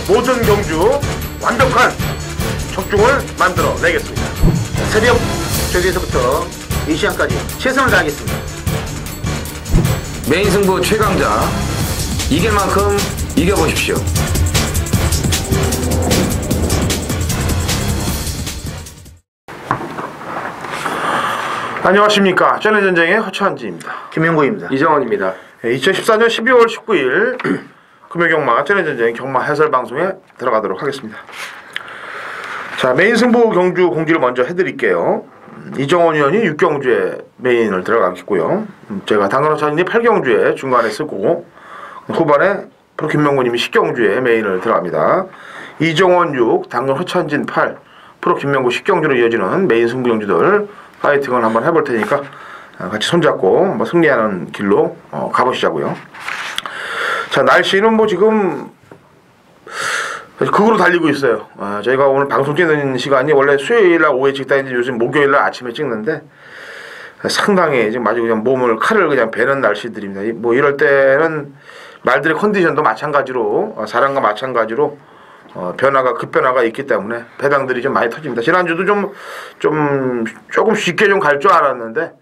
모든 경주 완벽한 적중을 만들어 내겠습니다. 새벽 저기에서부터 이 시간까지 최선을 다하겠습니다. 메인 승부 최강자 이길 만큼 이겨보십시오. 안녕하십니까. 챌린전쟁의 허찬지입니다. 김영구입니다. 이정원입니다. 2014년 12월 19일 금요경마 챌린전쟁 경마 해설 방송에 들어가도록 하겠습니다. 자, 메인 승부 경주 공지를 먼저 해드릴게요. 이정원 의원이 6경주에 메인을 들어가겠고요. 제가 당근호찬이 8경주에 중간에 쓰고 후반에 프로 김명구님이 10경주에 메인을 들어갑니다. 이정원 6, 당근호찬진 8, 프로 김명구 10경주로 이어지는 메인 승부 경주들 파이팅을 한번 해볼 테니까 같이 손잡고 한번 승리하는 길로 가보시자고요. 자, 날씨는 뭐 지금 극으로 달리고 있어요. 저희가 오늘 방송 찍는 시간이 원래 수요일날 오후에 찍다 했는데 요즘 목요일날 아침에 찍는데 상당히 지금 아주 그냥 칼을 그냥 베는 날씨들입니다. 뭐 이럴 때는 말들의 컨디션도 마찬가지로 사람과 마찬가지로 급변화가 있기 때문에 배당들이 좀 많이 터집니다. 지난주도 조금 쉽게 좀 갈 줄 알았는데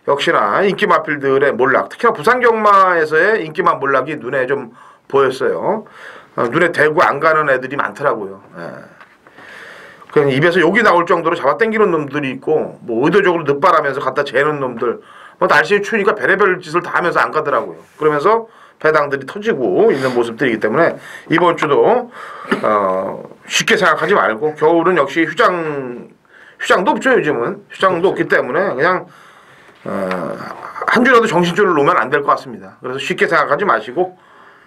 역시나 인기 마필들의 몰락, 특히나 부산 경마에서의 인기만 몰락이 눈에 좀 보였어요. 눈에 대고 안 가는 애들이 많더라고요. 그냥 입에서 욕이 나올 정도로 잡아당기는 놈들이 있고, 뭐 의도적으로 늦바라면서 갖다 재는 놈들, 뭐 날씨에 추우니까 별의별 짓을 다 하면서 안 가더라고요. 그러면서 배당들이 터지고 있는 모습들이기 때문에 이번 주도 쉽게 생각하지 말고, 겨울은 역시 휴장도 없죠. 요즘은 휴장도 없기 때문에 그냥 한 주라도 정신줄을 놓으면 안 될 것 같습니다. 그래서 쉽게 생각하지 마시고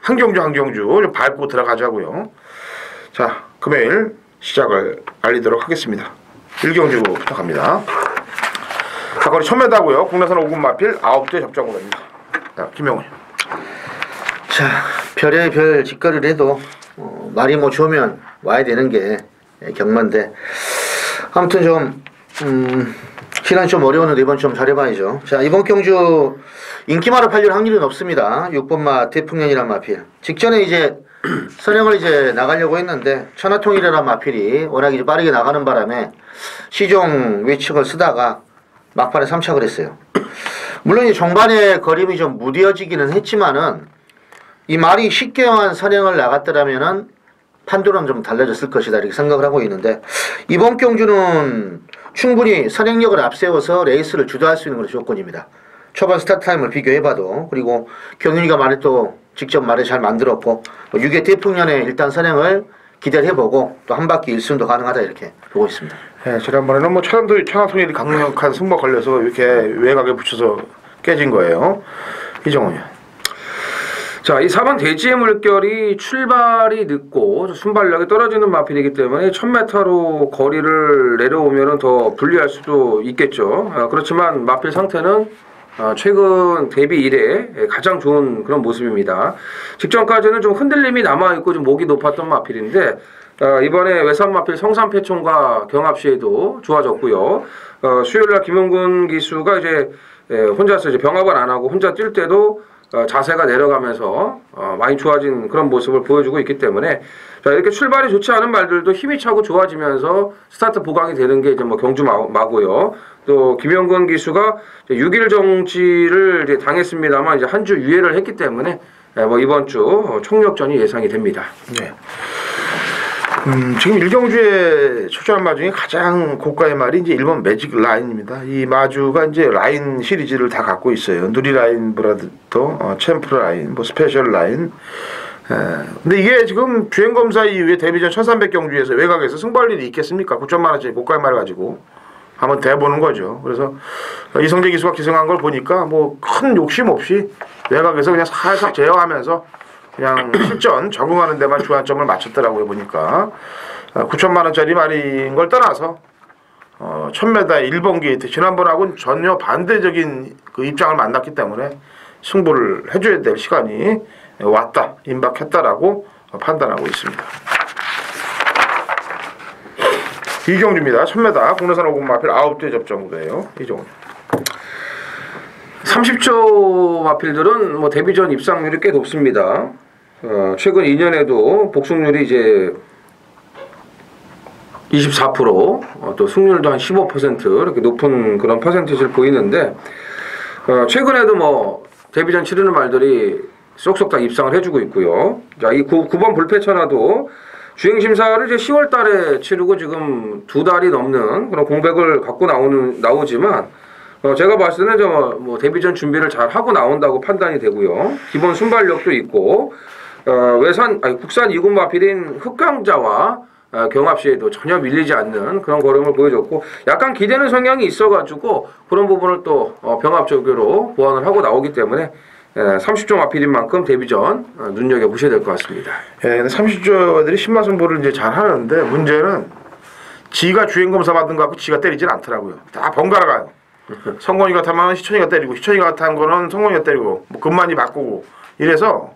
한 경주 좀 밟고 들어가자고요. 자, 금요일 시작을 알리도록 하겠습니다. 1경주부터 갑니다. 사거리 1000m고요. 국내선 5군 마필 9대 접종으로 됩니다. 자, 김영훈. 자, 별의 별 짓거리를 해도 말이 뭐 좋으면 와야 되는 게 경마인데 아무튼 좀 시간이 좀 어려웠는데 이번 좀 잘해봐야죠. 자, 이번 경주 인기마로 팔릴 확률은 없습니다. 6번마 태풍년이란 마필. 직전에 이제 선행을 이제 나가려고 했는데 천하통일이란 마필이 워낙 이제 빠르게 나가는 바람에 시종 외측을 쓰다가 막판에 3착을 했어요. 물론 이 종반에 거림이 좀 무뎌지기는 했지만은 이 말이 쉽게만 선행을 나갔더라면은 판도는 좀 달라졌을 것이다 이렇게 생각을 하고 있는데 이번 경주는 충분히 선행력을 앞세워서 레이스를 주도할 수 있는 것이 조건입니다. 초반 스타트 타임을 비교해봐도 그리고 경윤이가 말에 또 직접 말을 잘 만들었고 6회 태풍년에 일단 선행을 기대를 해보고 또 한 바퀴 1승도 가능하다 이렇게 보고 있습니다. 네, 지난번에는 뭐 천하통일이 강력한 승부가 걸려서 이렇게 외곽에 붙여서 깨진 거예요. 이정훈이요. 자, 이 4번 대지의 물결이 출발이 늦고 순발력이 떨어지는 마필이기 때문에 1000m로 거리를 내려오면 더 불리할 수도 있겠죠. 그렇지만 마필 상태는 최근 데뷔 이래 가장 좋은 그런 모습입니다. 직전까지는 좀 흔들림이 남아있고 좀 목이 높았던 마필인데 이번에 외산 마필 성산패총과 경합 시에도 좋아졌고요. 수요일날 김용근 기수가 이제 혼자서 이제 병합을 안 하고 혼자 뛸 때도 자세가 내려가면서 많이 좋아진 그런 모습을 보여주고 있기 때문에 자, 이렇게 출발이 좋지 않은 말들도 힘이 차고 좋아지면서 스타트 보강이 되는 게 이제 뭐 경주 마고요. 또 김영근 기수가 6일 정지를 이제 당했습니다만 이제 한 주 유예를 했기 때문에 뭐 이번 주 총력전이 예상이 됩니다. 네. 지금 1경주에 출전한 마 중에 가장 고가의 말이 이제 1번 매직 라인입니다. 이 마주가 이제 라인 시리즈를 다 갖고 있어요. 누리 라인 브라더, 챔프 라인, 뭐 스페셜 라인. 근데 이게 지금 주행검사 이후에 데뷔전 1300경주에서 외곽에서 승부할 일이 있겠습니까? 9천만원짜리 고가의 말을 가지고 한번 대보는 거죠. 그래서 이성재 기수가 기승한 걸 보니까 뭐 큰 욕심 없이 외곽에서 그냥 살짝 제어하면서 그냥 실전 적응하는 데만 주안점을 맞췄더라고요. 보니까 9천만원짜리 말인 걸 떠나서 1000m 1번 게이트 지난번하고는 전혀 반대적인 그 입장을 만났기 때문에 승부를 해줘야 될 시간이 왔다, 임박했다라고 판단하고 있습니다. 이경주입니다. 1000m 국내선 5군 마필 9대 접전구대예요. 이종훈. 30초 마필들은 뭐 데뷔전 입상률이 꽤 높습니다. 최근 2년에도 복승률이 이제 24%, 또 승률도 한 15% 이렇게 높은 그런 퍼센티지를 보이는데 최근에도 뭐 데뷔전 치르는 말들이 쏙쏙 다 입상을 해주고 있고요. 자, 이 9번 불패천하도 주행 심사를 이제 10월 달에 치르고 지금 2달이 넘는 그런 공백을 갖고 나오지만 제가 봤을 때는 뭐 데뷔전 준비를 잘 하고 나온다고 판단이 되고요. 기본 순발력도 있고 국산 2군 마필인 흑강자와 경합 시에도 전혀 밀리지 않는 그런 걸음을 보여줬고 약간 기대는 성향이 있어가지고 그런 부분을 또 병합적으로 보완을 하고 나오기 때문에 30조 마필인 만큼 데뷔전 눈여겨보셔야 될 것 같습니다. 예, 근데 30조들이 10만 승부를 이제 잘 하는데 문제는 지가 주행검사 받은 거 갖고 지가 때리질 않더라고요. 다 번갈아 가요. 성건이가 타면 희천이가 때리고 희천이가 탄 거는 성건이가 때리고 뭐 금만이 바꾸고 이래서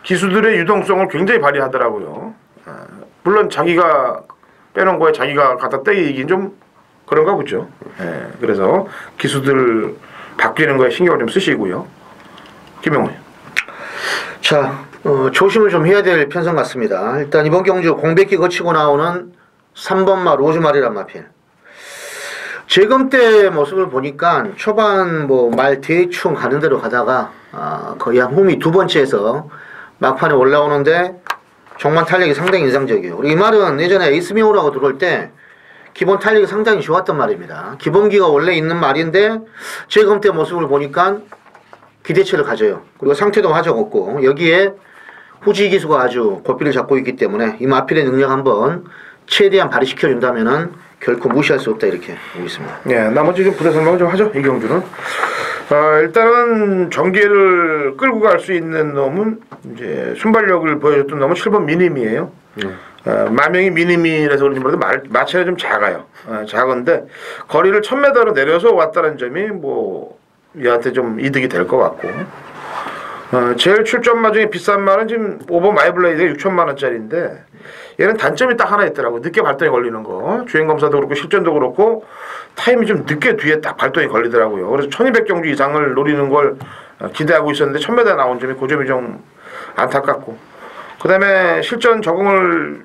기수들의 유동성을 굉장히 발휘하더라고요. 물론 자기가 빼놓은 거에 자기가 갖다 때리긴 좀 그런가 보죠. 예, 그래서 기수들 바뀌는 거에 신경을 좀 쓰시고요. 김영훈. 자, 조심을 좀 해야 될 편성 같습니다. 일단 이번 경주 공백기 거치고 나오는 3번마 로즈마리란 마필. 재검 때 모습을 보니까 초반 뭐 말 대충 가는 대로 가다가 거의 한 홈이 2번째에서 막판에 올라오는데 종만 탄력이 상당히 인상적이에요. 그리고 이 말은 예전에 에이스미오라고 들어올 때 기본 탄력이 상당히 좋았던 말입니다. 기본기가 원래 있는 말인데 재검 때 모습을 보니까 기대치를 가져요. 그리고 상태도 하적없고 여기에 후지 기수가 아주 고삐를 잡고 있기 때문에 이 마필의 능력 한번 최대한 발휘시켜준다면은 결코 무시할 수 없다 이렇게 보고 있습니다. 예, 나머지 좀 부대 설명 좀 하죠. 이 경주는. 일단은 전개를 끌고 갈 수 있는 놈은 이제 순발력을 보여줬던 놈은 7번 미니미예요. 마명이 미니미라서 그런지 모르겠는데 마체는 좀 작아요. 작은데 거리를 1000m로 내려서 왔다는 점이 뭐 얘한테 좀 이득이 될 것 같고. 제일 출전마 중에 비싼 말은 지금 5번 마이블레이드가 6천만 원짜리인데 얘는 단점이 딱 하나 있더라고. 늦게 발동이 걸리는 거. 주행검사도 그렇고 실전도 그렇고 타임이 좀 늦게 뒤에 딱 발동이 걸리더라고요. 그래서 1200 경주 이상을 노리는 걸 기대하고 있었는데 1000m 나온 점이 그 점이 좀 안타깝고, 그 다음에 실전 적응을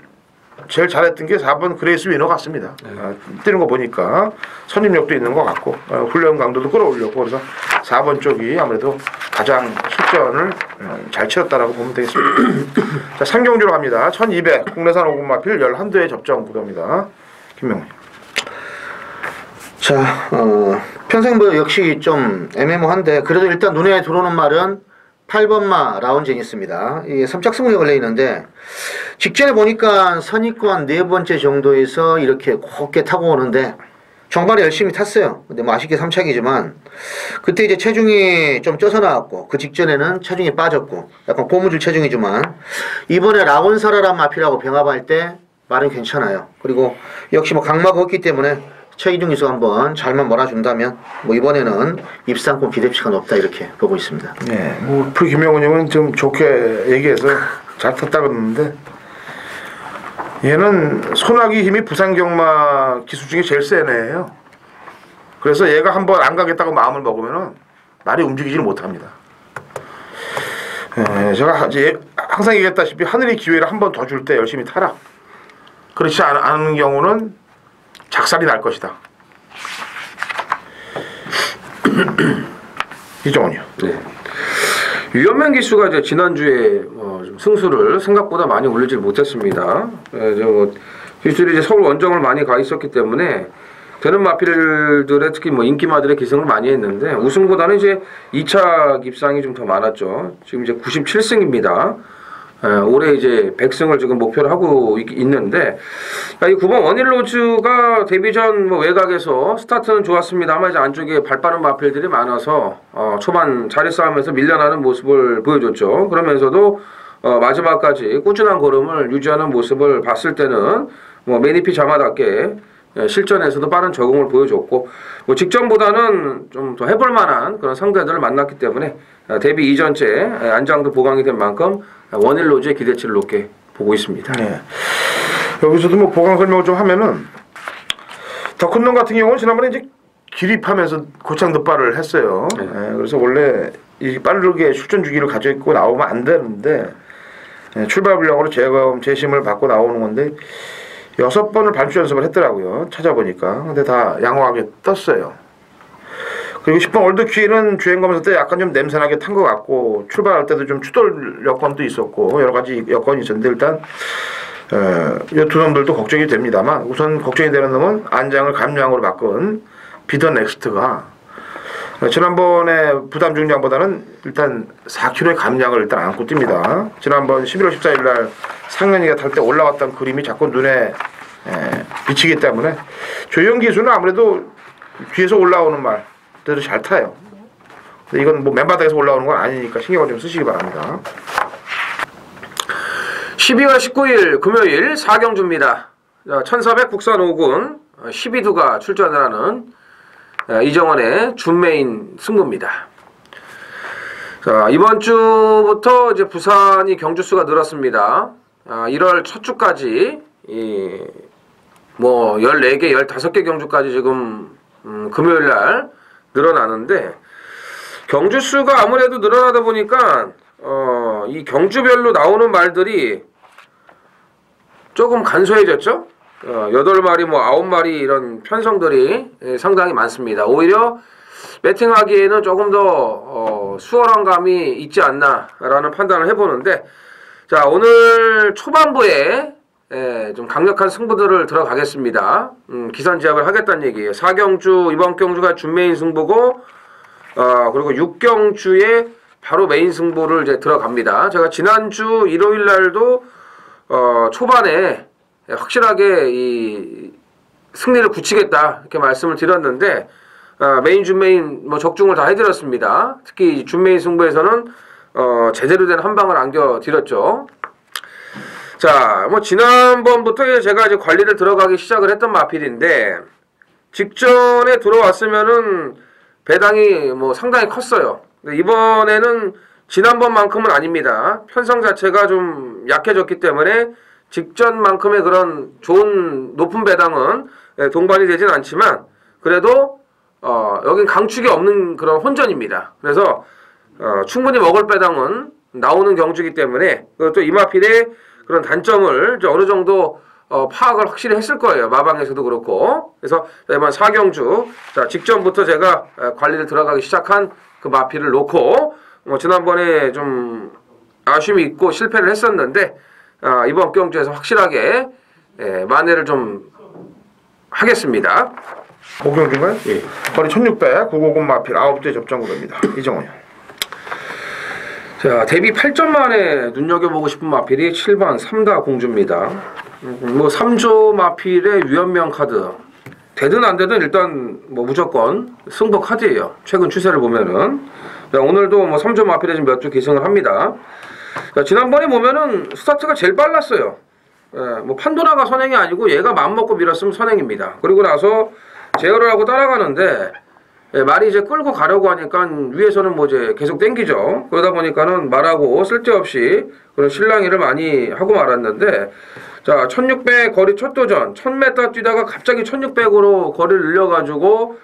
제일 잘했던 게 4번 그레이스 위너 같습니다. 뛰는 거 보니까 선임력도 있는 것 같고 훈련 강도도 끌어올렸고 그래서 4번 쪽이 아무래도 가장 실전을 잘 치렀다라고 보면 되겠습니다. 자, 3경주로 갑니다. 1200 국내산 5군 마필 11대의 접전 구도입니다. 김명훈. 자, 편성부 역시 좀 애매모한데 그래도 일단 눈에 들어오는 말은 8번마 라운제니스입니다. 이게 3착승문에 걸려 있는데 직전에 보니까 선입권 4번째 정도에서 이렇게 곱게 타고 오는데 정말에 열심히 탔어요. 근데 뭐 아쉽게 3착이지만 그때 이제 체중이 좀 쪄서 나왔고 그 직전에는 체중이 빠졌고 약간 고무줄 체중이지만 이번에 라온사라란 마피라고 병합할 때 말은 괜찮아요. 그리고 역시 뭐 강마가 없기 때문에 최이중 기수 한번 잘만 몰아준다면 뭐 이번에는 입상권 기대치가 높다 이렇게 보고 있습니다. 네, 뭐 김영훈 형은 좀 좋게 얘기해서 잘 탔다 그러는데 얘는 소나기 힘이 부산경마 기수 중에 제일 센 애예요. 그래서 얘가 한번 안 가겠다고 마음을 먹으면은 말이 움직이지를 못합니다. 제가 항상 얘기했다시피 하늘이 기회를 한 번 더 줄 때 열심히 타라. 그렇지 않은 경우는 작살이 날 것이다. 이정원이요. 네. 유현명 기수가 이제 지난주에 좀 승수를 생각보다 많이 올리지 못했습니다. 기수들이 이제 서울 원정을 많이 가 있었기 때문에 되는 마필들의 특히 뭐 인기마들의 기승을 많이 했는데 우승보다는 이제 2차 입상이 좀 더 많았죠. 지금 이제 97승입니다. 올해 이제 100승을 지금 목표로 하고 있는데 이 9번 원힐로즈가 데뷔전 뭐 외곽에서 스타트는 좋았습니다만 이제 안쪽에 발 빠른 마필들이 많아서 초반 자리 싸움에서 밀려나는 모습을 보여줬죠. 그러면서도 마지막까지 꾸준한 걸음을 유지하는 모습을 봤을 때는 뭐 매니피 자마답게 실전에서도 빠른 적응을 보여줬고 뭐 직전보다는 좀 더 해볼 만한 그런 상대들을 만났기 때문에 데뷔 이전째 안장도 보강이 된 만큼 원힐로즈의 기대치를 높게 보고 있습니다. 네. 여기서도 뭐 보강 설명을 좀 하면은 더 큰 놈 같은 경우는 지난번에 이제 기립하면서 고창 덧발을 했어요. 그래서 원래 이 빠르게 출전 주기를 가지고 나오면 안 되는데 출발 불량으로 재심을 받고 나오는 건데 6번을 반주 연습을 했더라고요. 찾아보니까. 근데 다 양호하게 떴어요. 그리고 10번 올드퀴는 주행검사 때 약간 좀 냄새나게 탄 것 같고 출발할 때도 좀 추돌 여건도 있었고 여러 가지 여건이 있었는데 일단 이 두 놈들도 걱정이 됩니다만 우선 걱정이 되는 놈은 안장을 감량으로 바꾼 비더 넥스트가 지난번에 부담 중량보다는 일단 4kg의 감량을 일단 안고 뜁니다. 지난번 11월 14일 날 상현이가 탈 때 올라왔던 그림이 자꾸 눈에 비치기 때문에 조영 기수는 아무래도 뒤에서 올라오는 말대로 잘 타요. 근데 이건 뭐 맨바닥에서 올라오는 건 아니니까 신경을 좀 쓰시기 바랍니다. 12월 19일 금요일 4경주입니다. 1400 국산 5군 12두가 출전을 하는 이정원의 준메인 승부입니다. 자, 이번 주부터 이제 부산이 경주수가 늘었습니다. 1월 첫 주까지 뭐 14개, 15개 경주까지 지금 금요일 날 늘어나는데 경주수가 아무래도 늘어나다 보니까 이 경주별로 나오는 말들이 조금 간소해졌죠? 8마리, 뭐 9마리 이런 편성들이 상당히 많습니다. 오히려 배팅하기에는 조금 더 수월한 감이 있지 않나라는 판단을 해보는데 자, 오늘 초반부에 좀 강력한 승부들을 들어가겠습니다. 기선제압을 하겠다는 얘기예요. 4경주, 이번 경주가 준메인 승부고 그리고 6경주에 바로 메인 승부를 이제 들어갑니다. 제가 지난주 일요일 날도 초반에 확실하게 이 승리를 굳히겠다 이렇게 말씀을 드렸는데 메인 준메인 뭐 적중을 다 해드렸습니다. 특히 준메인 승부에서는 제대로 된 한 방을 안겨드렸죠. 자, 뭐 지난번부터 제가 이제 관리를 들어가기 시작을 했던 마필인데 직전에 들어왔으면은 배당이 뭐 상당히 컸어요. 근데 이번에는 지난번만큼은 아닙니다. 편성 자체가 좀 약해졌기 때문에 직전만큼의 그런 좋은 높은 배당은 동반이 되진 않지만 그래도 여긴 강축이 없는 그런 혼전입니다. 그래서 충분히 먹을 배당은 나오는 경주이기 때문에 또 이마필의 그런 단점을 어느 정도 파악을 확실히 했을 거예요. 마방에서도 그렇고. 그래서 이번 4경주 자, 직전부터 제가 관리를 들어가기 시작한 그 마필을 놓고 지난번에 좀 아쉬움이 있고 실패를 했었는데 이번 경주에서 확실하게 만회를 좀 하겠습니다. 5경주인가요? 예. 거리 1600 950 마필 9대 접전구도입니다. 이정원이요. 자, 데뷔 8점 만에 눈여겨보고 싶은 마필이 7번 3다 공주입니다. 뭐 3조 마필의 위험명 카드 되든 안 되든 일단 뭐 무조건 승부 카드예요. 최근 추세를 보면은 자, 오늘도 뭐 3조 마필에 지금 몇 주 계승을 합니다. 자, 지난번에 보면은 스타트가 제일 빨랐어요. 뭐 판도라가 선행이 아니고 얘가 맘먹고 밀었으면 선행입니다. 그리고 나서 제어를 하고 따라가는데 말이 이제 끌고 가려고 하니까 위에서는 뭐 이제 계속 땡기죠. 그러다 보니까는 말하고 쓸데없이 그런 실랑이를 많이 하고 말았는데 자, 1600 거리 첫 도전 1000m 뛰다가 갑자기 1600으로 거리를 늘려가지고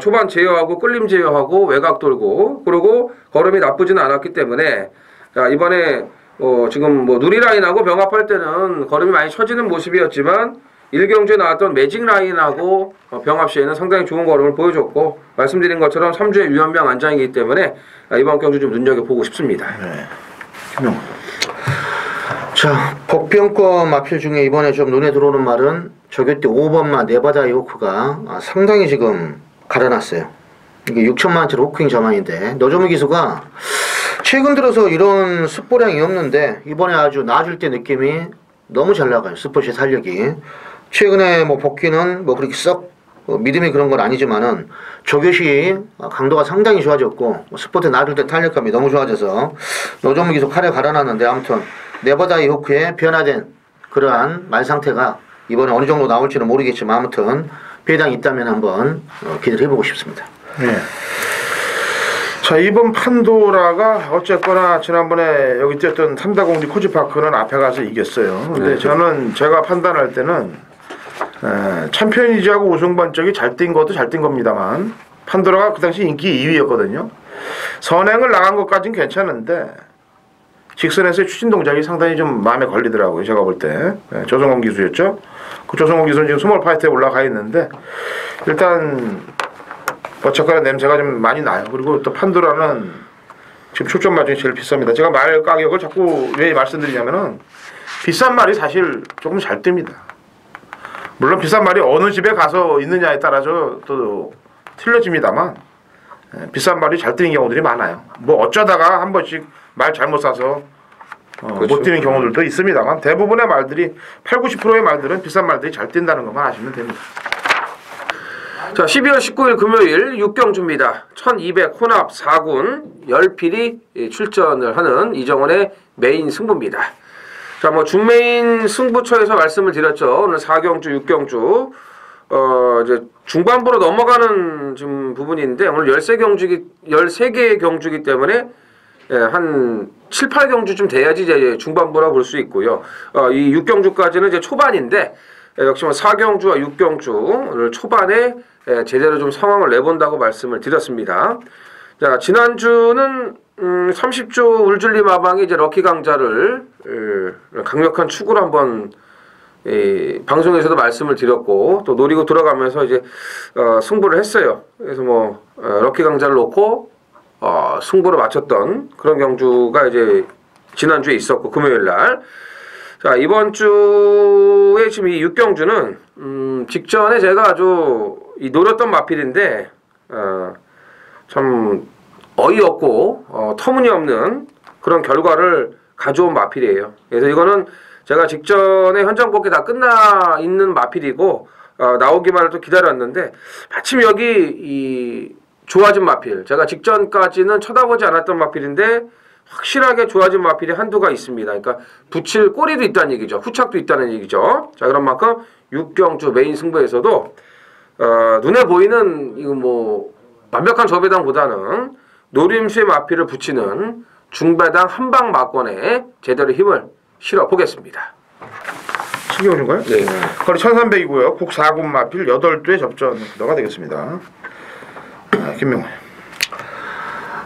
초반 제어하고 끌림 제어하고 외곽 돌고 그리고 걸음이 나쁘지는 않았기 때문에 자, 이번에 지금 뭐 누리라인하고 병합할 때는 걸음이 많이 처지는 모습이었지만 1경주에 나왔던 매직 라인하고 병합 시에는 상당히 좋은 걸음을 보여줬고 말씀드린 것처럼 3주의 위험명 안장이기 때문에 이번 경주 좀 눈여겨보고 싶습니다. 네. 자, 복병권 마필 중에 이번에 좀 눈에 들어오는 말은 저교대 5번마 네바다 요크가 상당히 지금 갈아놨어요. 이게 6천만원짜리 호킹 전환인데 노조미 기수가 최근 들어서 이런 습보량이 없는데 이번에 아주 나아질 때 느낌이 너무 잘 나가요. 스포츠의 탄력이. 최근에 뭐 복귀는 뭐 그렇게 썩 믿음이 그런 건 아니지만은 조교시 강도가 상당히 좋아졌고 스포츠 나아질 때 탄력감이 너무 좋아져서 노조미 기수 칼에 갈아놨는데 아무튼 네바다 요크의 변화된 그러한 말 상태가 이번에 어느 정도 나올지는 모르겠지만 아무튼 배당이 있다면 한번 기대를 해보고 싶습니다. 네. 자, 이번 판도라가 어쨌거나 지난번에 여기 뛰었던 삼다공주 코지파크는 앞에 가서 이겼어요. 근데 네. 저는 제가 판단할 때는 챔피언이지하고 우승반쪽이 잘 뛴 것도 잘 뛴 겁니다만 판도라가 그 당시 인기 2위였거든요. 선행을 나간 것까지는 괜찮은데 직선에서의 추진 동작이 상당히 좀 마음에 걸리더라고요. 제가 볼 때. 조성원 기수였죠. 그 조성원 기수는 지금 스몰 파이트에 올라가 있는데 일단 어쨌거나 냄새가 좀 많이 나요. 그리고 또 판도라는 지금 출전 마중에 제일 비쌉니다. 제가 말 가격을 자꾸 왜 말씀드리냐면은 비싼 말이 사실 조금 잘 뜹니다. 물론 비싼 말이 어느 집에 가서 있느냐에 따라서 또 틀려집니다만 비싼 말이 잘 뜨는 경우들이 많아요. 뭐 어쩌다가 한 번씩 말 잘못 사서 그렇죠. 못 뛰는 경우들도 있습니다만 대부분의 말들이 80-90%의 말들은 비싼 말들이 잘 뛴다는 것만 아시면 됩니다. 자, 12월 19일 금요일 6경주입니다. 1200 혼합 4군 10필이 출전을 하는 이정원의 메인 승부입니다. 자, 뭐 중메인 승부처에서 말씀을 드렸죠. 오늘 4경주, 6경주 이제 중반부로 넘어가는 지금 부분인데 오늘 13개의 경주이기 때문에 한 7, 8경주쯤 돼야지 이제 중반부라 볼 수 있고요. 이 6경주까지는 이제 초반인데 역시 뭐 4경주와 6경주 오늘 초반에 제대로 좀 상황을 내본다고 말씀을 드렸습니다. 자, 지난주는 30조 울줄리 마방이 이제 럭키 강자를 강력한 축으로 한번 방송에서도 말씀을 드렸고 또 노리고 들어가면서 이제 승부를 했어요. 그래서 뭐 럭키 강자를 놓고 승부를 마쳤던 그런 경주가 이제 지난주에 있었고 금요일 날. 자, 이번 주에 지금 이 6경주는 직전에 제가 아주 노렸던 마필인데 참 어이없고 터무니없는 그런 결과를 가져온 마필이에요. 그래서 이거는 제가 직전에 현장 뽑기 다 끝나 있는 마필이고 나오기만을 또 기다렸는데 마침 여기 이 좋아진 마필, 제가 직전까지는 쳐다보지 않았던 마필인데 확실하게 좋아진 마필이 한두가 있습니다. 그러니까 붙일 꼬리도 있다는 얘기죠. 후착도 있다는 얘기죠. 자, 그런 만큼 6경주 메인 승부에서도 눈에 보이는 이거 뭐 완벽한 저배당보다는 노림수의 마필을 붙이는 중배당 한방 마권에 제대로 힘을 실어 보겠습니다. 신경준가요? 네. 거리 1300이고요. 국 4군 마필 8두의 접전가 되겠습니다. 김명호.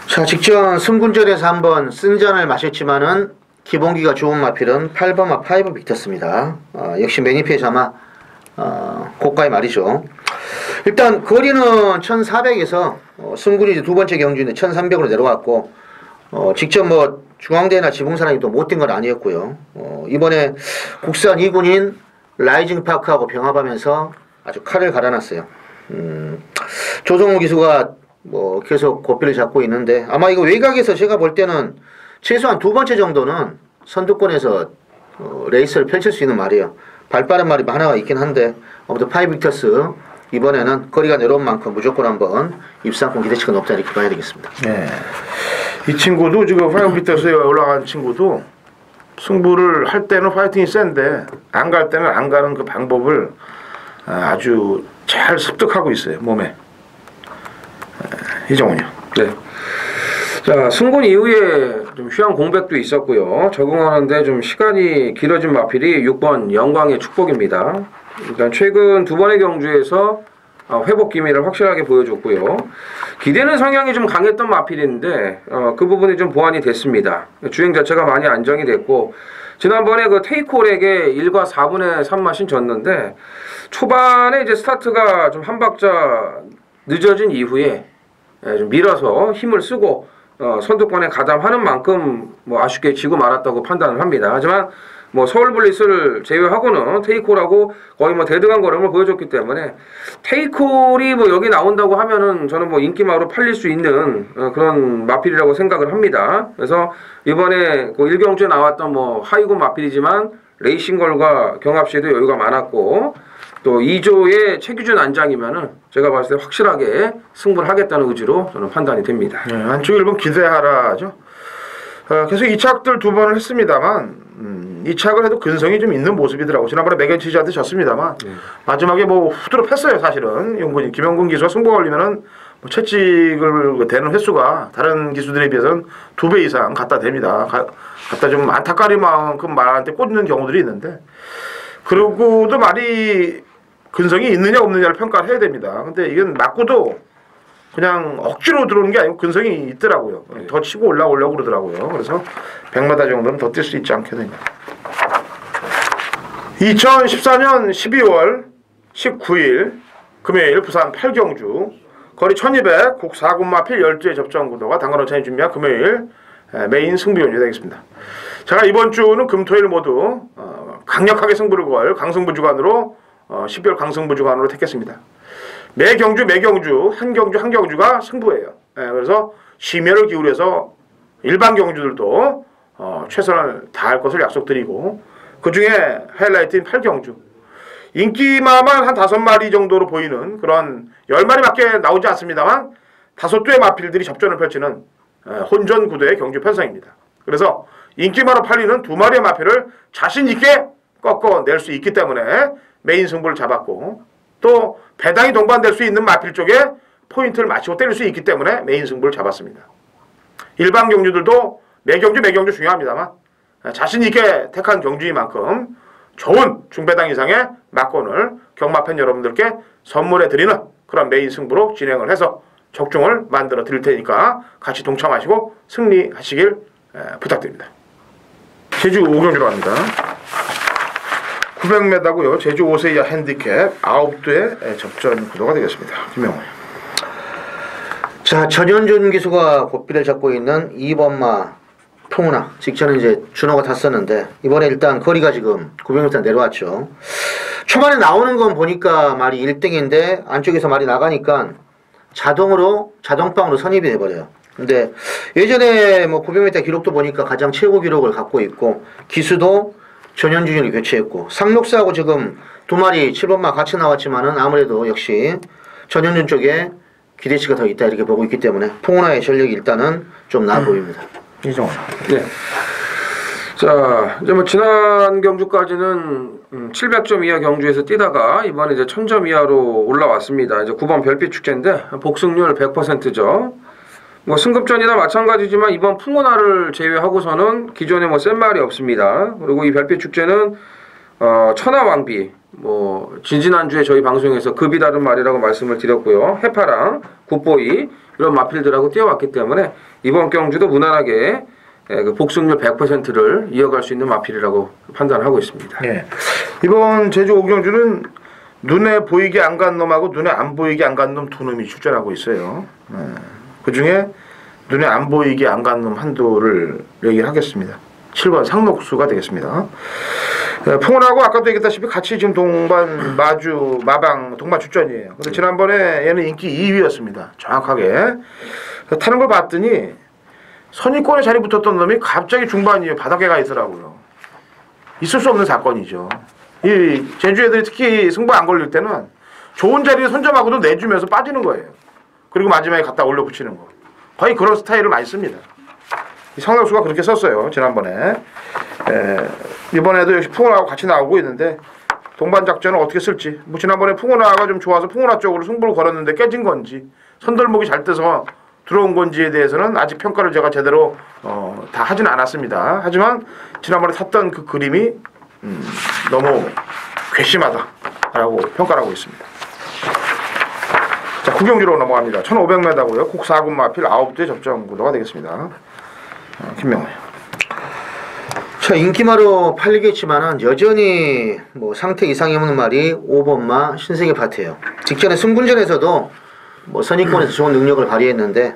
자, 직전 승군전에서 한번 쓴잔을 마셨지만은 기본기가 좋은 마필은 8번마 5 빅터스입니다. 역시 매니피의 자마 고가의 말이죠. 일단 거리는 1400에서 승군이 이제 두 번째 경주인데 1300으로 내려왔고 직접 뭐 중앙대나 지붕사랑이 또 못 뛴 건 아니었고요. 이번에 국산 2군인 라이징 파크하고 병합하면서 아주 칼을 갈아놨어요. 조성우 기수가 뭐 계속 고삐를 잡고 있는데 아마 이거 외곽에서 제가 볼 때는 최소한 두 번째 정도는 선두권에서 레이스를 펼칠 수 있는 말이에요. 발빠른 말이 하나가 있긴 한데 아무튼 파이빅터스 이번에는 거리가 내려온 만큼 무조건 한번 입상권 기대치가 높다 이렇게 봐야 되겠습니다. 네. 이 친구도 지금 파이빅터스에 올라간 친구도 승부를 할 때는 파이팅이 센데 안 갈 때는 안 가는 그 방법을 아주 잘 습득하고 있어요. 몸에. 이정훈이요. 네. 자, 승군 이후에 좀 휴양 공백도 있었고요. 적응하는데 좀 시간이 길어진 마필이 6번 영광의 축복입니다. 일단 최근 두 번의 경주에서 회복 기미를 확실하게 보여줬고요. 기대는 성향이 좀 강했던 마필인데 그 부분이 좀 보완이 됐습니다. 주행 자체가 많이 안정이 됐고 지난번에 그 테이크홀에게 1과 4분의 3마신 졌는데 초반에 이제 스타트가 좀 한 박자 늦어진 이후에 좀 밀어서 힘을 쓰고 선두권에 가담하는 만큼 뭐 아쉽게 지고 말았다고 판단을 합니다. 하지만 뭐 서울블리스를 제외하고는 테이크홀하고 거의 뭐 대등한 걸음을 보여줬기 때문에 테이크홀이 뭐 여기 나온다고 하면은 저는 뭐 인기마로 팔릴 수 있는 그런 마필이라고 생각을 합니다. 그래서 이번에 그 1경주에 나왔던 뭐 하이군 마필이지만 레이싱걸과 경합시에도 여유가 많았고 또 2조의 최규준 안장이면은 제가 봤을 때 확실하게 승부를 하겠다는 의지로 저는 판단이 됩니다. 네, 안쪽 1번 기대하라죠. 계속 2착들 두 번을 했습니다만 2착을 해도 근성이 좀 있는 모습이더라고. 지난번에 맥앤치즈한테 졌습니다만 마지막에 뭐 후드로 팼어요. 사실은 용군이 김영근 기수가 승부가 걸리면은 뭐 채찍을 대는 횟수가 다른 기수들에 비해서는 2배 이상 갖다 댑니다. 갖다 좀 안타까리만큼 말한테 꽂는 경우들이 있는데 그러고도 말이 근성이 있느냐 없느냐를 평가를 해야 됩니다. 근데 이건 맞고도 그냥 억지로 들어오는 게 아니고 근성이 있더라고요. 더 치고 올라오려고 그러더라고요. 그래서 100m 정도는 더 뛸 수 있지 않겠느냐. 2014년 12월 19일 금요일 부산 8경주 거리 1200 곡 4군 마필 12의 접전 구도가 당근원찬이 준비한 금요일 메인 승부 경기 되겠습니다. 제가 이번 주는 금토일 모두 강력하게 승부를 걸 강승부 주간으로 12월 강승부 주간으로 택했습니다. 매 경주 한 경주가 승부예요. 그래서 심혈을 기울여서 일반 경주들도 최선을 다할 것을 약속드리고 그 중에 하이라이트인 8경주 인기마만 한 5마리 정도로 보이는 그런 10마리밖에 나오지 않습니다만 5두의 마필들이 접전을 펼치는 혼전 구도의 경주 편성입니다. 그래서 인기마로 팔리는 2마리의 마필을 자신있게 꺾어낼 수 있기 때문에 메인 승부를 잡았고 또 배당이 동반될 수 있는 마필 쪽에 포인트를 맞추고 때릴 수 있기 때문에 메인 승부를 잡았습니다. 일반 경주들도 매 경주 중요합니다만 자신있게 택한 경주인 만큼 좋은 중배당 이상의 막권을 경마팬 여러분들께 선물해 드리는 그런 메인 승부로 진행을 해서 적중을 만들어 드릴 테니까 같이 동참하시고 승리하시길 부탁드립니다. 제주 5경주로 갑니다. 900m고요. 제주 5세 이하 핸디캡 9두의 접전 구도가 되겠습니다. 김명호. 자, 전현준 기수가 고삐를 잡고 있는 2번마 풍우나 직전에 이제 준호가 탔었는데 이번에 일단 거리가 지금 900m 내려왔죠. 초반에 나오는 건 보니까 말이 1등인데 안쪽에서 말이 나가니까 자동방으로 선입이 돼버려요. 근데 예전에 뭐 900m 기록도 보니까 가장 최고 기록을 갖고 있고 기수도 전현준이 교체했고 상록사하고 지금 2마리 7번마 같이 나왔지만은 아무래도 역시 전현준 쪽에 기대치가 더 있다 이렇게 보고 있기 때문에 풍우나의 전력이 일단은 좀 나아 보입니다. 이종원. 네. 자, 이제 뭐 지난 경주까지는 700점 이하 경주에서 뛰다가 이번에 이제 1000점 이하로 올라왔습니다. 이제 9번 별빛 축제인데 복승률 100%죠. 뭐 승급전이나 마찬가지지만 이번 풍운하를 제외하고서는 기존에 뭐 센 말이 없습니다. 그리고 이 별빛 축제는 천하왕비 뭐 지지난주에 저희 방송에서 급이 다른 말이라고 말씀을 드렸고요. 해파랑 굿보이 이런 마필들하고 뛰어왔기 때문에 이번 경주도 무난하게 그 복승률 100%를 이어갈 수 있는 마필이라고 판단하고 있습니다. 예. 이번 제주 5경주는 눈에 보이게 안 간 놈하고 눈에 안 보이게 안 간 놈 2놈이 출전하고 있어요. 그 중에 눈에 안 보이게 안 간 놈 한두를 얘기를 하겠습니다. 7번 상록수가 되겠습니다. 풍운하고 아까도 얘기했다시피 같이 지금 동반 출전이에요. 근데 지난번에 얘는 인기 2위였습니다. 정확하게. 타는 걸 봤더니 선입권에 자리 붙었던 놈이 갑자기 중반이에요. 바닥에 가 있더라고요. 있을 수 없는 사건이죠. 이 제주 애들이 특히 승부 안 걸릴 때는 좋은 자리에 선점하고도 내주면서 빠지는 거예요. 그리고 마지막에 갖다 올려 붙이는 거. 거의 그런 스타일을 많이 씁니다. 상록수가 그렇게 썼어요. 지난번에. 이번에도 역시 풍운하고 같이 나오고 있는데 동반 작전을 어떻게 쓸지. 뭐 지난번에 풍운하가 좀 좋아서 풍운하 쪽으로 승부를 걸었는데 깨진 건지 선덜목이 잘 떠서 들어온 건지에 대해서는 아직 평가를 제가 제대로 다 하진 않았습니다. 하지만 지난번에 탔던 그 그림이 너무 괘씸하다라고 평가를 하고 있습니다. 자, 9경주로 넘어갑니다. 1500m고요. 곡 4군 마필 9두의 접전 구도가 되겠습니다. 김명호. 자, 인기마로 팔리겠지만은 여전히 뭐 상태 이상이 없는 말이 5번마 신세계 파트예요. 직전에 승군전에서도 뭐 선입권에서 좋은 능력을 발휘했는데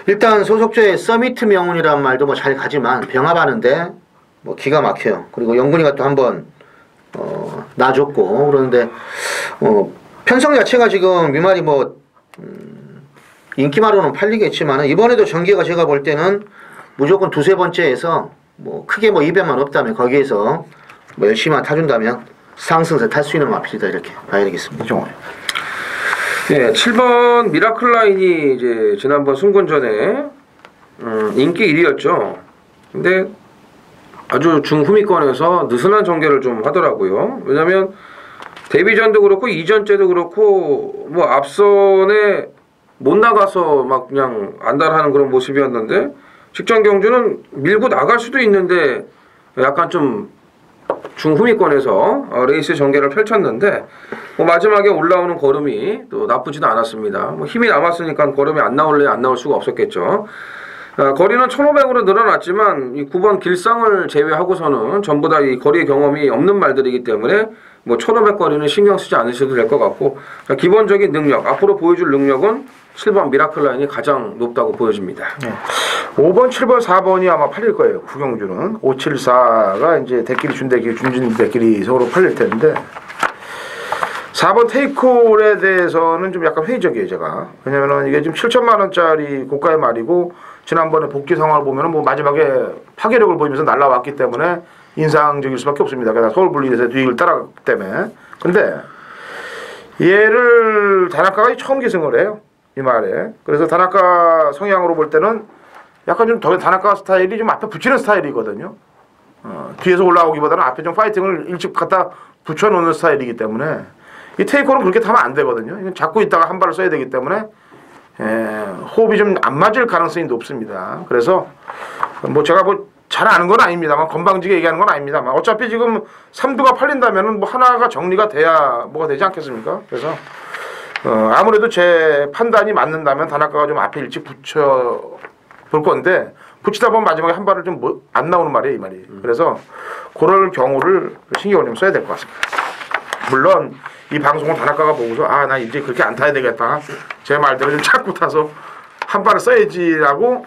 일단 소속조의 서미트 명운이란 말도 뭐 잘 가지만 병합하는데 뭐 기가 막혀요. 그리고 영근이가 또 한번 놔줬고 그러는데 편성 자체가 지금 이 말이 뭐 인기마로는 팔리겠지만은 이번에도 전개가 제가 볼 때는 무조건 2-3번째에서 뭐 크게 뭐 이변만 없다면 거기에서 뭐 열심히만 타준다면 상승세 탈 수 있는 마필이다 이렇게 봐야 되겠습니다. 네, 7번 미라클라인이 이제 지난번 승군전에 인기 1위였죠. 근데 아주 중후미권에서 느슨한 전개를 좀 하더라고요. 왜냐면 데뷔전도 그렇고 이전째도 그렇고 뭐 앞선에 못 나가서 막 그냥 안달하는 그런 모습이었는데 직전 경주는 밀고 나갈 수도 있는데 약간 좀 중후미권에서 레이스 전개를 펼쳤는데 뭐 마지막에 올라오는 걸음이 또 나쁘지도 않았습니다. 뭐 힘이 남았으니까 걸음이 안 나올래 안 나올 수가 없었겠죠. 거리는 1500으로 늘어났지만 이 9번 길상을 제외하고서는 전부 다 이 거리 경험이 없는 말들이기 때문에 뭐 1500 거리는 신경 쓰지 않으셔도 될 것 같고, 자, 기본적인 능력, 앞으로 보여줄 능력은 7번 미라클 라인이 가장 높다고 보여집니다. 5번, 7번, 4번이 아마 팔릴 거예요. 구경주는 574가 이제 대끼리 준진 대끼리 서로 팔릴 텐데 4번 테이크홀에 대해서는 좀 약간 회의적이에요, 제가. 왜냐면은 이게 지금 7천만 원짜리 고가의 말이고 지난번에 복귀 상황을 보면은 뭐 마지막에 파괴력을 보이면서 날라왔기 때문에 인상적일 수밖에 없습니다. 게다가 서울 분리에서 뒤를 따라갔기 때문에. 근데 얘를 다나카가 처음 계승을 해요, 이 말에. 그래서 다나카 성향으로 볼 때는 약간 좀 더 다나카 스타일이 좀 앞에 붙이는 스타일이거든요. 뒤에서 올라오기보다는 앞에 좀 파이팅을 일찍 갖다 붙여놓는 스타일이기 때문에 이 테이크는 그렇게 타면 안 되거든요. 이건 잡고 있다가 한 발을 써야 되기 때문에 호흡이 좀 안 맞을 가능성이 높습니다. 그래서 뭐 제가 뭐 잘 아는 건 아닙니다만, 건방지게 얘기하는 건 아닙니다만, 어차피 지금 3두가 팔린다면은 뭐 하나가 정리가 돼야 뭐가 되지 않겠습니까? 그래서 아무래도 제 판단이 맞는다면 다나카가 좀 앞에 일찍 붙여 볼 건데, 붙이다 보면 마지막에 한 발을 좀 안 나오는 말이에요, 이 말이. 그래서 그럴 경우를 신경을 좀 써야 될 것 같습니다. 물론 이 방송을 다나카가 보고서 나 이제 그렇게 안 타야 되겠다, 제 말대로 좀 자꾸 타서 한 발을 써야지라고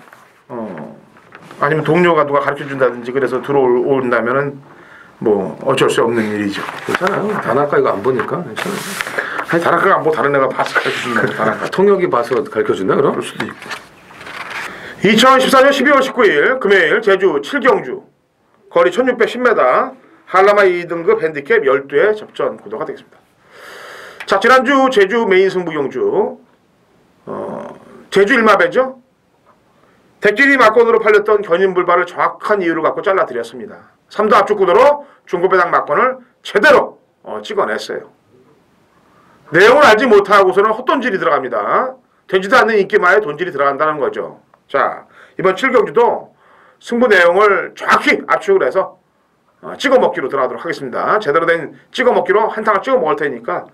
아니면 동료가 누가 가르쳐 준다든지 그래서 들어온다면은 뭐 어쩔 수 없는 일이죠. 괜찮아요. 다나카 이거 안 보니까 괜찮아요. 아니, 다나카가 안 보고 다른 애가 봐서 가르쳐 준다. 다나카 통역이 봐서 가르쳐준다 그럼? 그럴 수도 있고. 2014년 12월 19일 금요일 제주 7경주 거리 1610m 한라마 2등급 핸디캡 12회 접전 구도가 되겠습니다. 자, 지난주 제주 메인 승부 경주 제주 일마배죠. 대끼리 막건으로 팔렸던 견인불발을 정확한 이유를 갖고 잘라드렸습니다. 3도 앞쪽 구도로 중고배당 막건을 제대로 찍어냈어요. 내용을 알지 못하고서는 헛돈질이 들어갑니다. 되지도 않는 인기마에 돈질이 들어간다는 거죠. 자, 이번 7경주도 승부 내용을 정확히 압축을 해서 찍어먹기로 들어가도록 하겠습니다. 제대로 된 찍어먹기로 한탕을 찍어먹을 테니까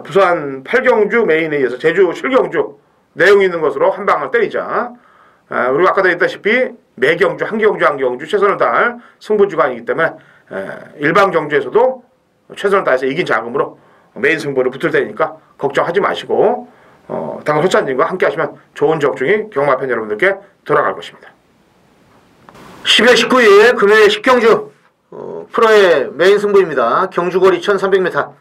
부산 8경주 메인에 의해서 제주 7경주 내용 있는 것으로 한 방을 때리자. 그리고 아까도 했다시피 매경주, 한 경주 최선을 다할 승부주간이기 때문에 일반 경주에서도 최선을 다해서 이긴 자금으로 메인 승부를 붙을 테니까 걱정하지 마시고 당근 소찬님과 함께 하시면 좋은 적중이 경마팬 여러분들께 돌아갈 것입니다. 12월 19일 금요일 10경주 프로의 메인 승부입니다. 경주거리 1300m.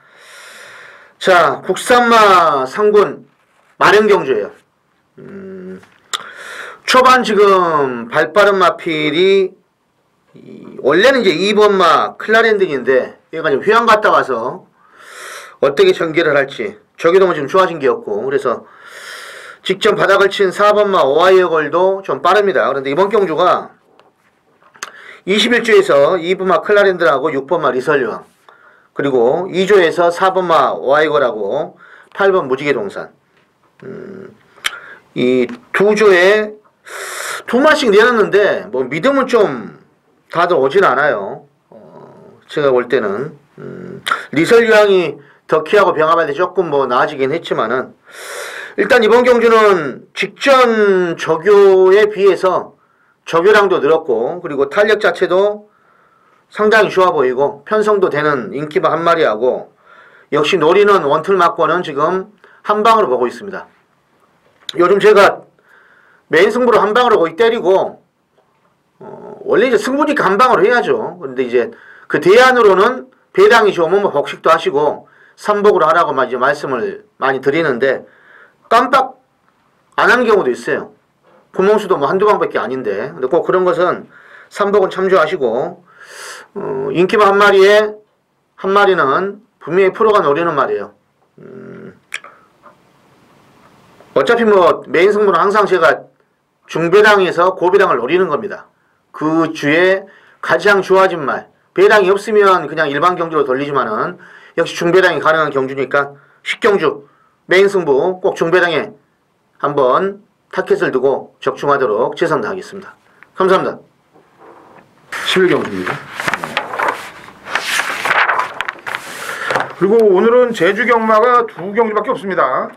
자, 국산마 상군 마련경주예요. 초반 지금 발빠른 마필이 원래는 이제 2번마 클라렌딩인데 얘가 지금 휴양 갔다 와서 어떻게 전개를 할지 저기도 지금 좋아진 게 없고, 그래서 직전 바닥을 친 4번마 오하이어 걸도 좀 빠릅니다. 그런데 이번 경주가 21조에서 2번마 클라렌드라고 6번마 리설유왕, 그리고 2조에서 4번마 오하이어라고 8번 무지개동산, 이 두 조에 두 마씩 내놨는데 뭐 믿음은 좀 다들 오진 않아요. 제가 볼 때는 리설유왕이 덕희하고 병합할 때 조금 뭐 나아지긴 했지만은, 일단 이번 경주는 직전 저교에 비해서 저교량도 늘었고, 그리고 탄력 자체도 상당히 좋아 보이고 편성도 되는 인기마 한 마리하고, 역시 노리는 원툴 막고는 지금 한 방으로 보고 있습니다. 요즘 제가 메인 승부로 한 방으로 거의 때리고, 원래 이제 승부니까 한 방으로 해야죠. 근데 이제 그 대안으로는 배당이 좋으면 뭐 복식도 하시고 삼복으로 하라고 이제 말씀을 많이 드리는데 깜빡 안 하는 경우도 있어요. 구멍수도 뭐 한두 방밖에 아닌데. 근데 꼭 그런 것은 삼복은 참조하시고, 인기마 한 마리에 한 마리는 분명히 프로가 노리는 말이에요. 어차피 뭐 메인 승부는 항상 제가 중배당에서 고배당을 노리는 겁니다. 그 주에 가장 좋아진 말, 배당이 없으면 그냥 일반 경주로 돌리지만은 역시 중배당이 가능한 경주니까 10경주 메인 승부 꼭 중배당에 한번 타켓을 두고 적중하도록 최선 다하겠습니다. 감사합니다. 11경주입니다. 그리고 오늘은 제주 경마가 2경주밖에 없습니다.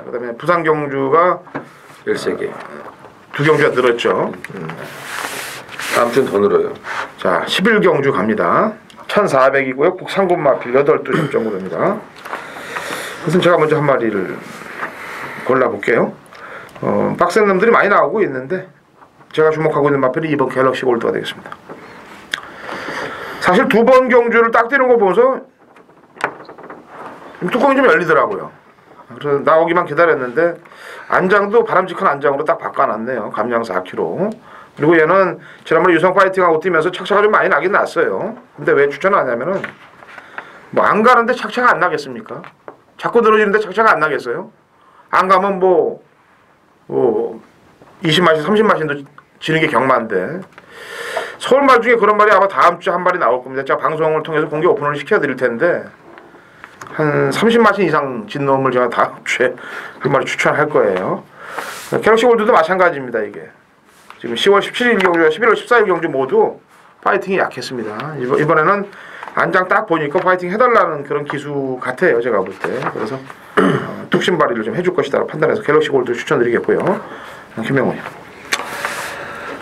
그다음에 부산 경주가 13개. 2경주가 늘었죠. 다음 주는 더 늘어요. 자, 11경주 갑니다. 1400이고요. 국산군 마필 8두 접종으로 됩니다. 우선 제가 먼저 한 마리를 골라볼게요. 빡센 놈들이 많이 나오고 있는데 제가 주목하고 있는 마필이 이번 갤럭시 골드가 되겠습니다. 사실 2번 경주를 딱 뛰는 거 보면서 뚜껑이 좀 열리더라고요. 그래서 나오기만 기다렸는데 안장도 바람직한 안장으로 딱 바꿔놨네요. 감량 4kg. 그리고 얘는 지난번에 유성 파이팅하고 뛰면서 착차가 좀 많이 나긴 났어요. 근데 왜 추천하냐면은 뭐 안 가는데 착차가 안 나겠습니까? 자꾸 늘어지는데 착차가 안 나겠어요? 안 가면 뭐 20마신 30마신도 지는 게 경마인데 서울 말 중에 그런 말이 아마 다음 주에 한 마리 나올 겁니다. 제가 방송을 통해서 공개 오픈을 시켜드릴 텐데 한 30마신 이상 진 놈을 제가 다음 주에 한 마리 추천할 거예요. 갤럭시 골드도 마찬가지입니다. 이게 지금 10월 17일 경주와 11월 14일 경주 모두 파이팅이 약했습니다. 이번에는 안장 딱 보니까 파이팅 해달라는 그런 기수 같아요. 제가 볼 때. 그래서 툭신 발휘를 좀 해줄 것이다 판단해서 갤럭시 골드 추천드리겠고요. 김명훈이요.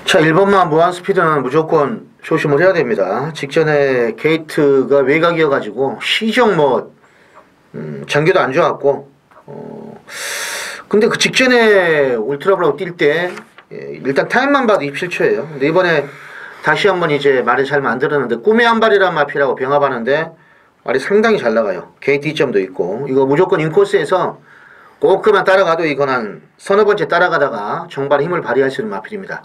자, 1번만 무한 스피드는 무조건 조심을 해야 됩니다. 직전에 게이트가 외곽이어가지고 시정 전개도 안 좋았고 근데 그 직전에 울트라블라고 뛸 때 일단 타임만 봐도 27초예요. 근데 이번에 다시 한번 이제 말을 잘 만들었는데 꿈의 한 발이란 마피라고 병합하는데 말이 상당히 잘 나가요. 게이트 2점도 있고 이거 무조건 인코스에서 꼭 그만 따라가도 이건 한 서너 번째 따라가다가 정말 힘을 발휘할 수 있는 마필입니다.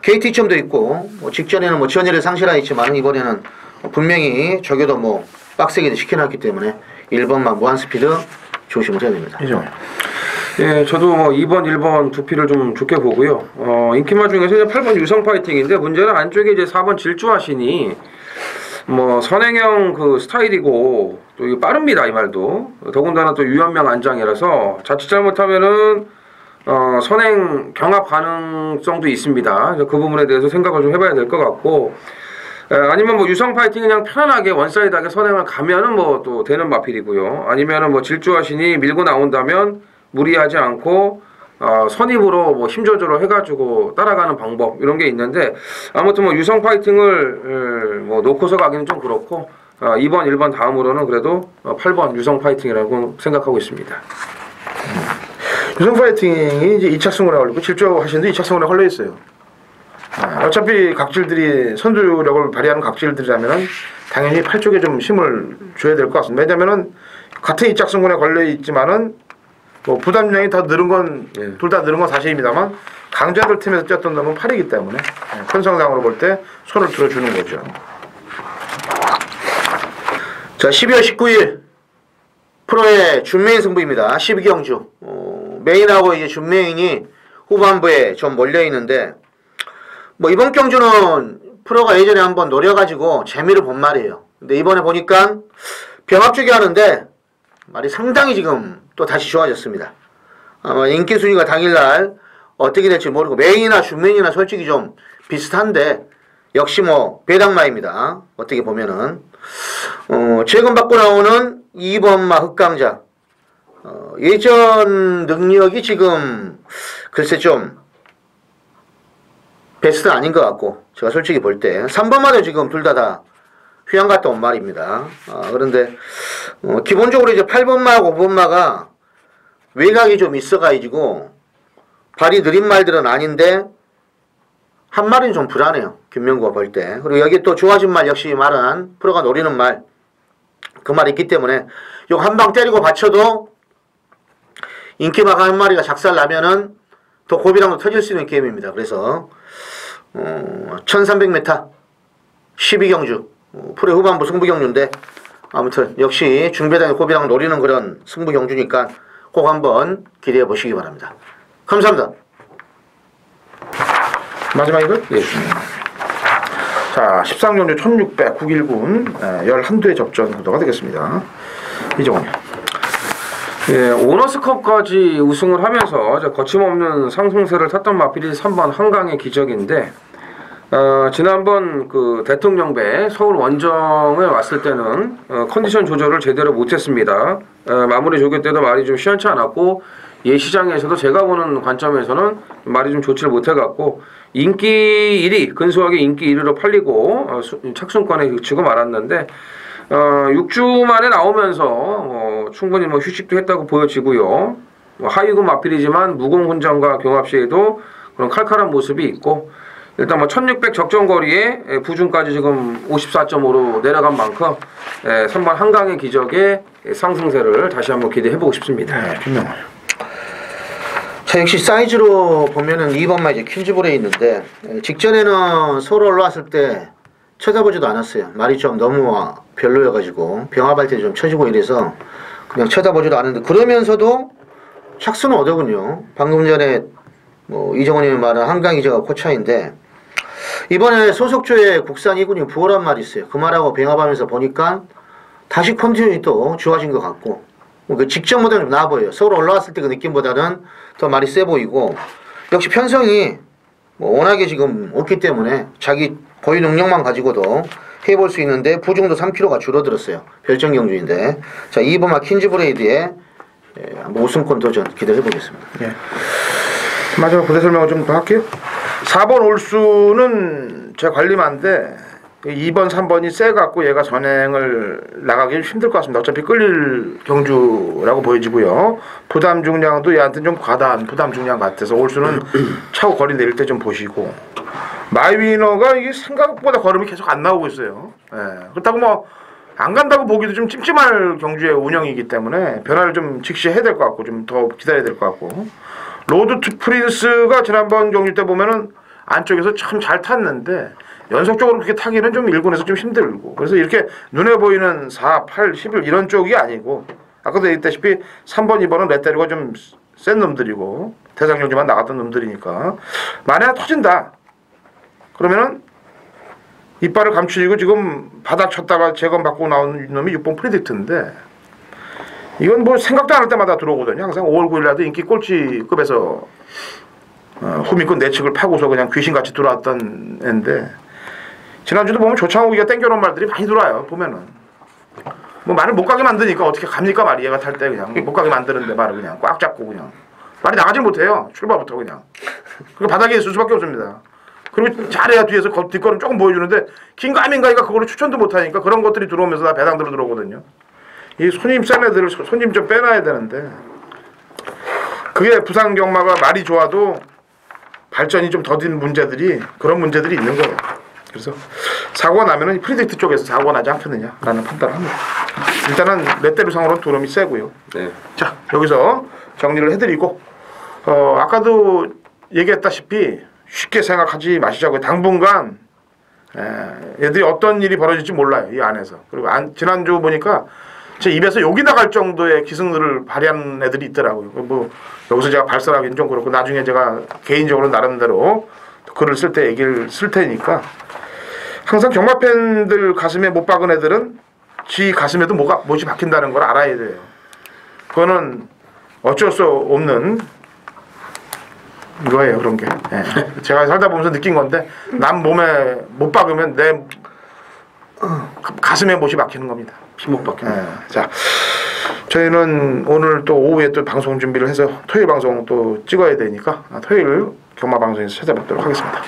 게이트 2점도 있고 직전에는 지연이를 상실하였지만 이번에는 분명히 저겨도 빡세게 시켜놨기 때문에 1번만 무한스피드 조심을 해야 됩니다. 예, 저도 2번, 1번 두 피를 좀 좋게 보고요. 인기마 중에서 이제 8번 유성 파이팅인데 문제는 안쪽에 이제 4번 질주하시니 선행형 그 스타일이고 또 이게 빠릅니다 이 말도. 더군다나 또 유연명 안장이라서 자칫 잘못하면은 선행 경합 가능성도 있습니다. 그 부분에 대해서 생각을 좀 해봐야 될 것 같고. 아니면 유성 파이팅 그냥 편안하게 원사이드하게 선행을 가면은 또 되는 마필이고요. 아니면은 질주하시니 밀고 나온다면 무리하지 않고 선입으로 힘 조절을 해가지고 따라가는 방법 이런 게 있는데 아무튼 유성 파이팅을 놓고서 가기는 좀 그렇고 2번, 1번 다음으로는 그래도 8번 유성 파이팅이라고 생각하고 있습니다. 유성 파이팅이 이제 2차 승원에 걸리고 질주하시는데 2차 승원에 걸려 있어요. 어차피 각질들이 선두력을 발휘하는 각질들이라면 당연히 팔 쪽에 좀 힘을 줘야 될 것 같습니다. 왜냐면은 같은 2차 승원에 걸려 있지만은 부담량이 더 늘은 건 둘 다 늘은 건 사실입니다만 강자들 팀에서 뛰었던 놈은 8이기 때문에 큰 성장으로 볼 때 손을 들어주는 거죠. 자, 12월 19일 프로의 준메인 승부입니다. 12경주 메인하고 이제 준메인이 후반부에 좀 몰려 있는데 이번 경주는 프로가 예전에 한번 노려가지고 재미를 본 말이에요. 근데 이번에 보니까 병합주기 하는데 말이 상당히 지금 또 다시 좋아졌습니다. 아마 인기 순위가 당일날 어떻게 될지 모르고 메인이나 준메인이나 솔직히 좀 비슷한데 역시 배당마입니다. 어떻게 보면은 최근 받고 나오는 2번마 흑강자 예전 능력이 지금 글쎄 좀 베스트 아닌 것 같고 제가 솔직히 볼 때 3번마도 지금 둘 다 휴양 갔다 온 말입니다. 그런데 기본적으로 이제 8번마하고 5번마가 외곽이 좀 있어가지고 발이 느린 말들은 아닌데 한 마리는 좀 불안해요. 김명구가 볼 때. 그리고 여기 또 좋아진 말 역시 말은 프로가 노리는 말 그 말이 있기 때문에 요 한 방 때리고 받쳐도 인기막 한 마리가 작살나면은 더 고비랑도 터질 수 있는 게임입니다. 그래서 1300m 12경주 프로 후반부 승부경주인데 아무튼 역시 중배당의 고비랑 노리는 그런 승부경주니까 꼭 한번 기대해 보시기 바랍니다. 감사합니다. 마지막이고요? 예. 자, 13경주 1600 9일군 11두의 접전 구도가 되겠습니다. 이정원이요. 예, 오너스컵까지 우승을 하면서 거침없는 상승세를 탔던 마필이 3번 한강의 기적인데 지난번 그 대통령배 서울 원정에 왔을 때는 컨디션 조절을 제대로 못했습니다. 마무리 조교 때도 말이 좀 시원치 않았고 시장에서도 제가 보는 관점에서는 말이 좀 좋지를 못해갖고 인기 1위 근소하게 인기 1위로 팔리고 착순권에 그치고 말았는데 6주 만에 나오면서 충분히 휴식도 했다고 보여지고요. 하위군 마필이지만 무공 훈장과 경합 시에도 그런 칼칼한 모습이 있고 일단 1600 적정 거리에 부중까지 지금 54.5로 내려간 만큼 선발 한강의 기적의 상승세를 다시 한번 기대해보고 싶습니다. 네, 분명해요. 자, 역시 사이즈로 보면은 2번만 이제 퀸즈볼에 있는데 직전에는 서울 올라왔을 때 쳐다보지도 않았어요. 말이 좀 너무 별로여가지고 병합할 때 좀 쳐지고 이래서 그냥 쳐다보지도 않았는데 그러면서도 착수는 오더군요. 방금 전에 이정원님이 말한 한강 이제가 코차인데 이번에 소속조에 국산 2군이 부호란 말이 있어요. 그 말하고 병합하면서 보니까 다시 컨디션이 또 좋아진 것 같고 그 직전보다는 좀 나아 보여요. 서울 올라왔을 때 그 느낌보다는 더 말이 세 보이고 역시 편성이 워낙에 지금 없기 때문에 자기 고유 능력만 가지고도 해볼 수 있는데 부중도 3kg가 줄어들었어요. 별정 경주인데 자 2번마 퀸즈브레이드의 한번 우승권 도전 기대해 보겠습니다. 예. 마지막 부대 설명을 좀 더 할게요. 4번 올수는 제 관리만데 2번, 3번이 세갖고 얘가 전행을 나가기 좀 힘들 것 같습니다. 어차피 끌릴 경주라고 보여지고요. 부담 중량도 얘한테는 좀 과다한 부담 중량 같아서 올수는 차고 거리 내릴 때 좀 보시고 마이위너가 이게 생각보다 걸음이 계속 안 나오고 있어요. 예. 그렇다고 안 간다고 보기도 좀 찜찜할 경주의 운영이기 때문에 변화를 좀 직시해야 될 것 같고 좀 더 기다려야 될 것 같고 로드 투 프린스가 지난번 경주 때 보면은 안쪽에서 참 잘 탔는데 연속적으로 그렇게 타기는 좀 1군에서 좀 힘들고 그래서 이렇게 눈에 보이는 4, 8, 11 이런 쪽이 아니고 아까도 얘기했다시피 3번, 2번은 레테르가 좀 센 놈들이고 대상 경주만 나갔던 놈들이니까 만약에 터진다 그러면은 이빨을 감추고 지금 바닥 쳤다가 재검받고 나온 놈이 6번 프리딕트인데 이건 생각도 안 할 때마다 들어오거든요. 항상 5월 9일날도 인기 꼴찌급에서 후미권 내측을 파고서 그냥 귀신같이 들어왔던 애인데 지난주도 보면 조창욱이가 땡겨놓은 말들이 많이 들어와요. 보면은 말을 못 가게 만드니까 어떻게 갑니까 말이 얘가 탈 때 그냥 못 가게 만드는데 말을 그냥 꽉 잡고 그냥 말이 나가지 못해요. 출발부터 그냥 그 바닥에 있을 수밖에 없습니다. 그리고 잘해야 뒤에서 뒷걸음 조금 보여주는데 긴가민가이가 그거를 추천도 못하니까 그런 것들이 들어오면서 다 배당들로 들어오거든요. 이 손님 센 애들을 손님 좀 빼놔야 되는데 그게 부상 경마가 말이 좋아도 발전이 좀 더딘 문제들이 그런 문제들이 있는 거예요. 그래서 사고가 나면은 프리딕트 쪽에서 사고가 나지 않겠느냐라는 판단을 합니다. 일단은 레테르상으로는 도름이 세고요. 네. 자 여기서 정리를 해드리고 아까도 얘기했다시피 쉽게 생각하지 마시자고요. 당분간 얘들이 어떤 일이 벌어질지 몰라요. 이 안에서. 그리고 지난주 보니까 제 입에서 욕이 나갈 정도의 기승들을 발휘한 애들이 있더라고요. 여기서 제가 발설하기는 좀 그렇고 나중에 제가 개인적으로 나름대로 글을 쓸 때 얘기를 쓸 테니까 항상 경마 팬들 가슴에 못 박은 애들은 지 가슴에도 못이 박힌다는 걸 알아야 돼요. 그거는 어쩔 수 없는 이거예요. 그런 게 제가 살다 보면서 느낀 건데 남 몸에 못 박으면 내 가슴에 못이 박히는 겁니다. 피못 박히는. 자 저희는 오늘 또 오후에 또 방송 준비를 해서 토요일 방송 또 찍어야 되니까 토요일 경마 방송에서 찾아뵙도록 하겠습니다.